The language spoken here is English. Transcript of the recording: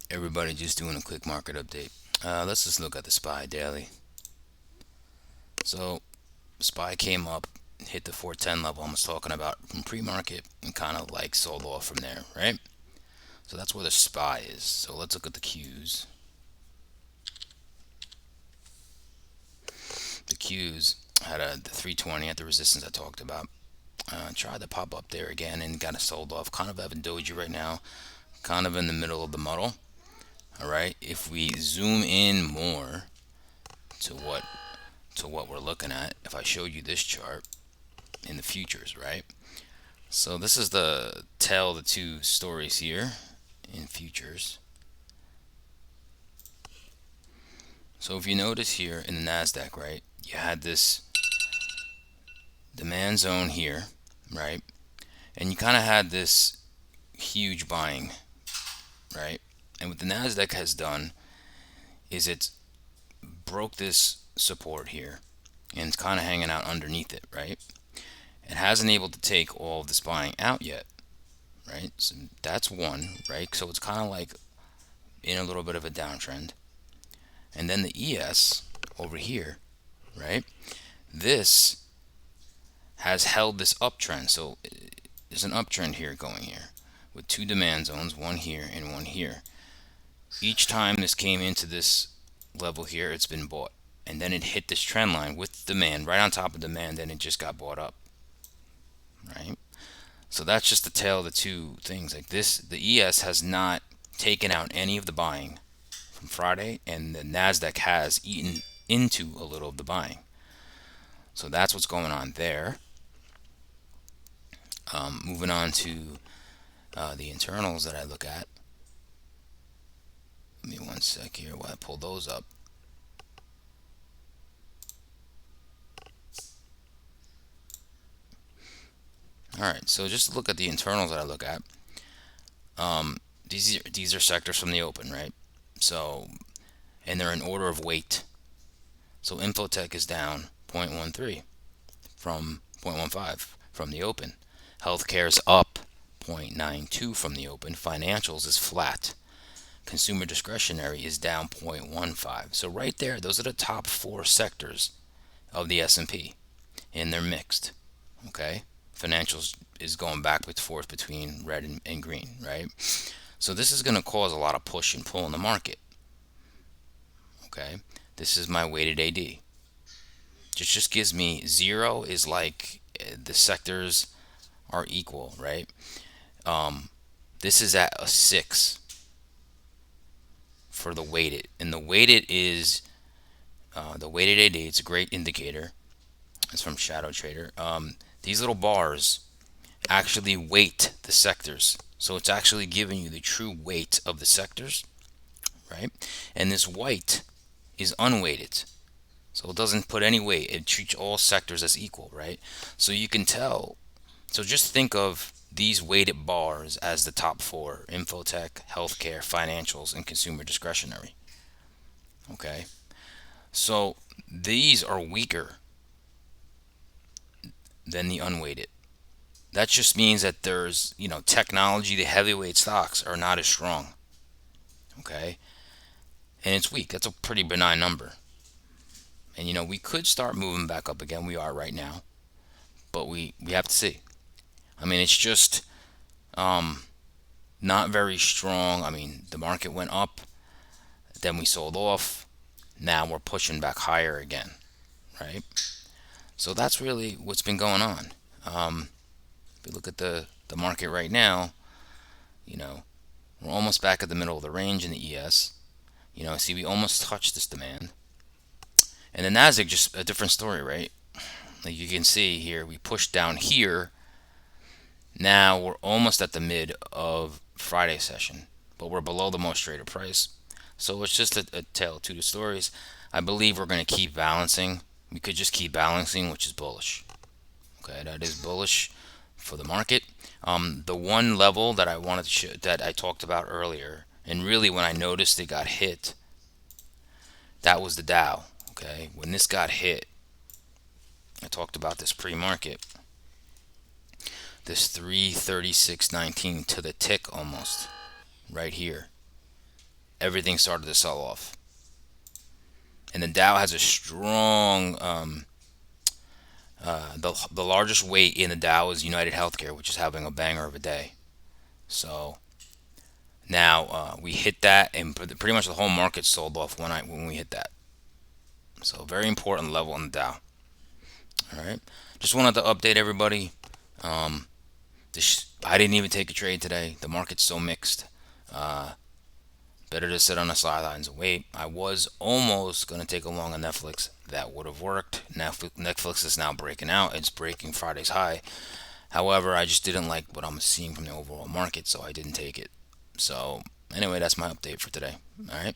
Everybody just doing a quick market update. Let's just look at the SPY daily. So SPY came up, hit the 410 level I was talking about from pre-market, and kind of like sold off from there, right? So that's where the SPY is. So let's look at the Qs. The Qs had the 320 at the resistance I talked about. Tried to pop up there again and got sold off. Kind of having doji right now, kind of in the middle of the muddle. All right. If we zoom in more to what we're looking at, if I showed you this chart in the futures, right? So this is the tell the two stories here in futures. So if you notice here in the Nasdaq, right, you had this demand zone here, right, and you kind of had this huge buying, right? And what the Nasdaq has done is it's broke this support here and it's kind of hanging out underneath it, right? It hasn't able to take all of this buying out yet, right? So that's one, right? So it's kind of like in a little bit of a downtrend. And then the ES over here, right? This has held this uptrend. So there's an uptrend here going here with two demand zones, one here and one here. Each time this came into this level here, it's been bought. And then it hit this trend line with demand, right on top of demand, and it just got bought up, right? So that's just the tale of the two things. Like this, the ES has not taken out any of the buying from Friday, and the Nasdaq has eaten into a little of the buying. So that's what's going on there. Moving on to the internals that I look at. Give me one sec here while I pull those up. All right, so just look at the internals that I look at. These are sectors from the open, right? So, and they're in order of weight. So Infotech is down 0.13 from 0.15 from the open. Healthcare is up 0.92 from the open. Financials is flat. Consumer discretionary is down 0.15. So right there, those are the top four sectors of the S&P, and they're mixed. Okay, financials is going back and forth between red and green, right? So this is going to cause a lot of push and pull in the market. Okay, this is my weighted AD. Just gives me zero is like the sectors are equal, right? This is at a 6 for the weighted, and the weighted is the weighted AD. It's a great indicator. It's from Shadow Trader. These little bars actually weight the sectors, so it's actually giving you the true weight of the sectors, right? And this white is unweighted, so it doesn't put any weight. It treats all sectors as equal, right? So you can tell. So just think of these weighted bars as the top four: infotech, healthcare, financials, and consumer discretionary. Okay, so these are weaker than the unweighted. That just means that there's, technology, the heavyweight stocks are not as strong. Okay, and it's weak. That's a pretty benign number. And we could start moving back up again. We are right now, but we have to see. I mean, it's just not very strong. I mean, the market went up, then we sold off. Now we're pushing back higher again, right? So that's really what's been going on. If you look at the market right now, you know, we're almost back at the middle of the range in the ES. See, we almost touched this demand. And the Nasdaq, just a different story, right? Like you can see here, we pushed down here. Now we're almost at the mid of Friday session, but we're below the most traded price. So it's just a tale of two stories. I believe we're going to keep balancing. We could just keep balancing, which is bullish. Okay, that is bullish for the market. The one level that I wanted to show, that I talked about earlier, and really when I noticed it got hit, that was the Dow. Okay, when this got hit, I talked about this pre-market, this 336.19 to the tick almost right here. everything started to sell off. And the Dow has a strong, the largest weight in the Dow is United Healthcare, which is having a banger of a day. So now we hit that, and pretty much the whole market sold off when we hit that. So very important level in the Dow. All right. Just wanted to update everybody. Um, I didn't even take a trade today. The market's so mixed. Uh, Better to sit on the sidelines and wait. I was almost going to take a long on Netflix. That would have worked. Netflix is now breaking out. It's breaking Friday's high. However, I just didn't like what I'm seeing from the overall market, so I didn't take it. So, anyway, that's my update for today. All right.